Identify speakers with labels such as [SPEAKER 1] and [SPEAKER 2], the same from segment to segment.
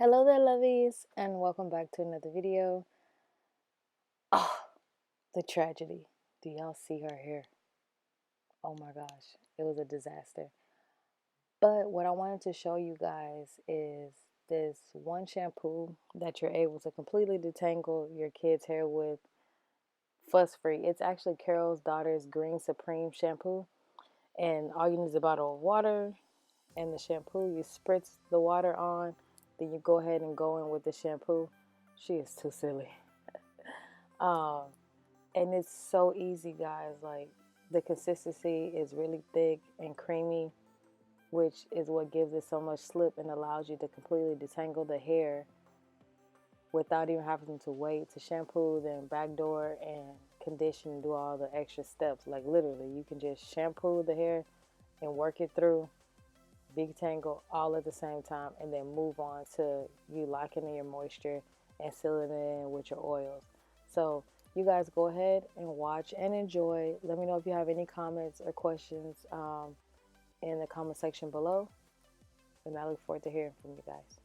[SPEAKER 1] Hello there, lovies, and welcome back to another video. Oh, the tragedy. Do y'all see her hair? Oh my gosh, it was a disaster. But what I wanted to show you guys is this one shampoo that you're able to completely detangle your kid's hair with fuss-free. It's actually Carol's daughter's Green Supreme shampoo. And all you need is a bottle of water and the shampoo. You spritz the water on, then you go ahead and go in with the shampoo. She is too silly. Um, and it's so easy, guys. Like, the consistency is really thick and creamy, which is what gives it so much slip and allows you to completely detangle the hair without even having to wait to shampoo, then backdoor and condition and do all the extra steps. Like, literally, you can just shampoo the hair and work it through, detangle all at the same time, and then move on to you locking in your moisture and sealing it in with your oils. So you guys go ahead and watch and enjoy. Let me know if you have any comments or questions in the comment section below, and I look forward to hearing from you guys.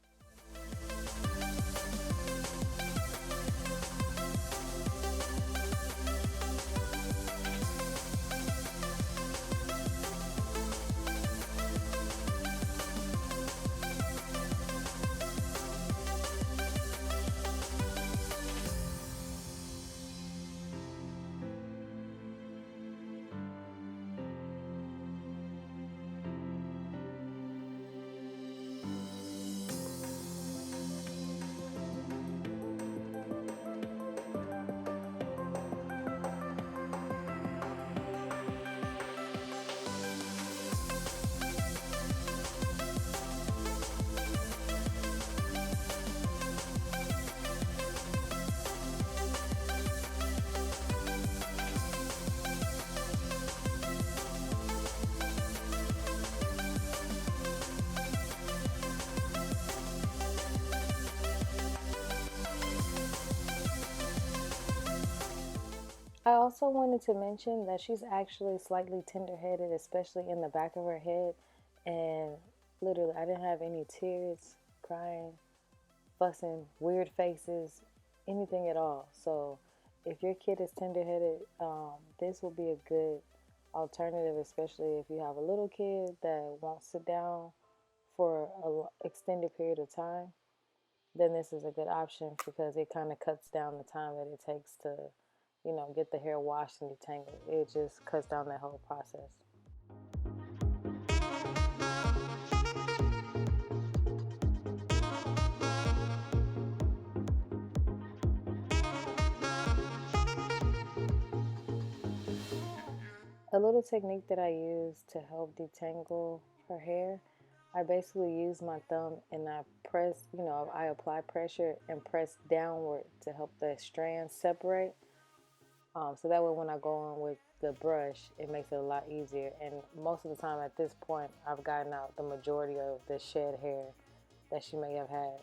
[SPEAKER 1] I also wanted to mention that she's actually slightly tender-headed, especially in the back of her head. And literally, I didn't have any tears, crying, fussing, weird faces, anything at all. So if your kid is tender-headed, this will be a good alternative, especially if you have a little kid that won't sit down for an extended period of time. Then this is a good option because it kind of cuts down the time that it takes to get the hair washed and detangled. It just cuts down that whole process. A little technique that I use to help detangle her hair, I basically use my thumb and I press, I apply pressure and press downward to help the strands separate. So that way when I go on with the brush, it makes it a lot easier. And most of the time at this point, I've gotten out the majority of the shed hair that she may have had.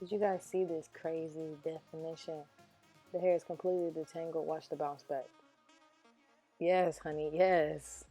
[SPEAKER 1] Did you guys see this crazy definition? The hair is completely detangled. Watch the bounce back. Yes, honey, yes.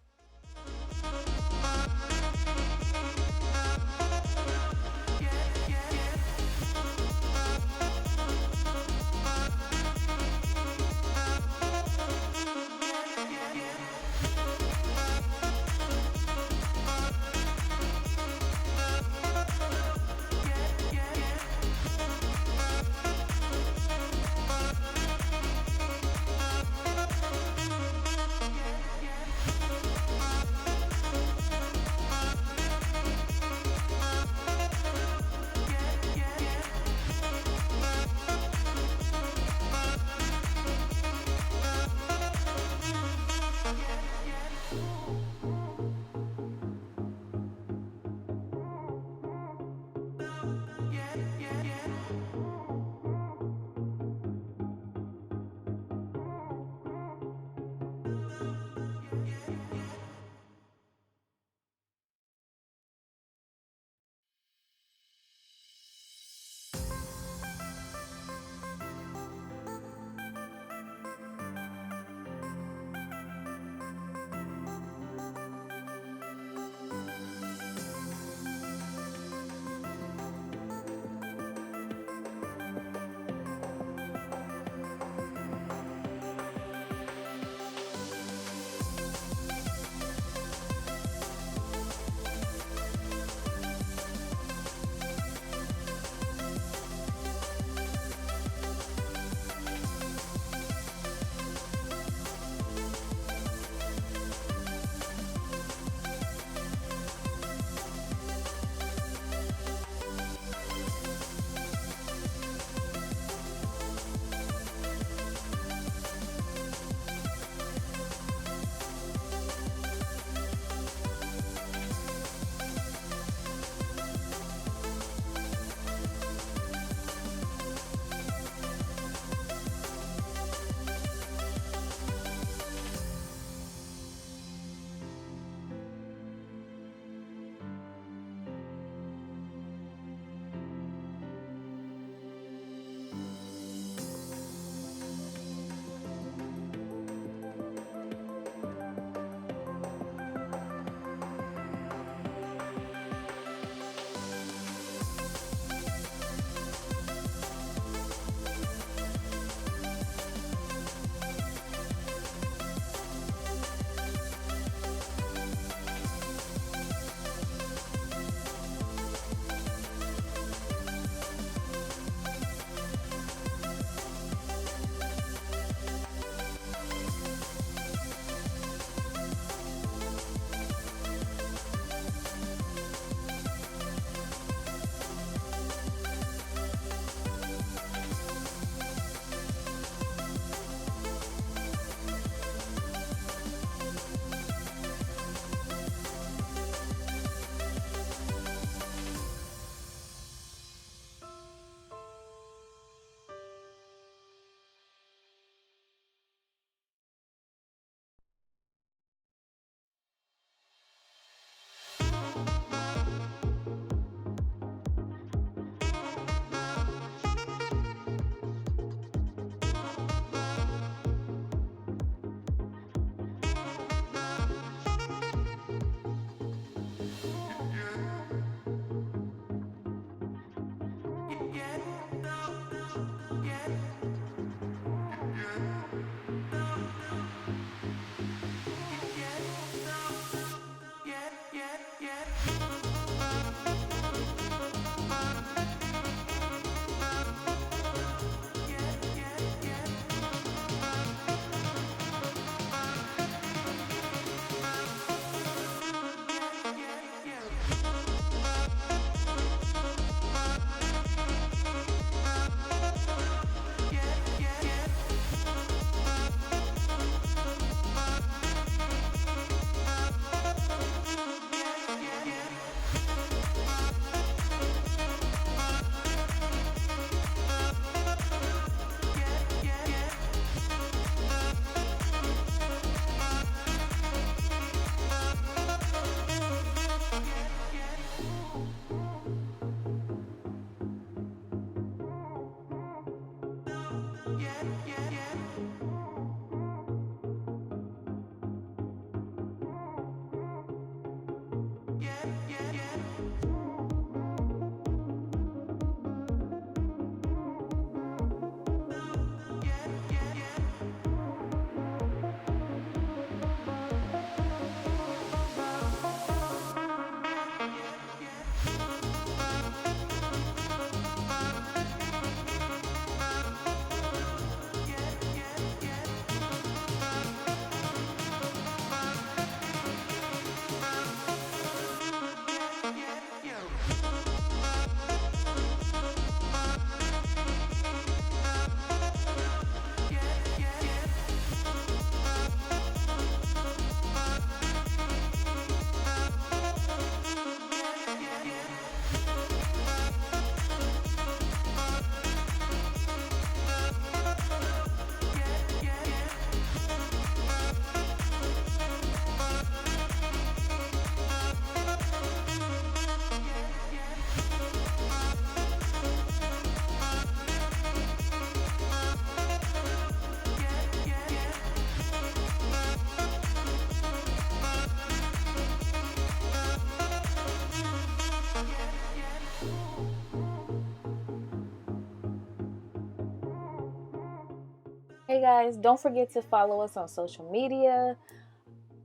[SPEAKER 1] Hey guys, don't forget to follow us on social media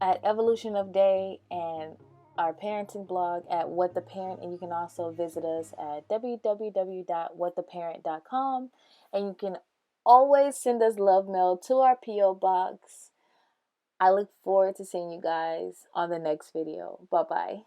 [SPEAKER 1] at Evolution of Day and our parenting blog at What the Parent, and you can also visit us at www.whattheparent.com, and you can always send us love mail to our P.O. box. I look forward to seeing you guys on the next video. Bye bye.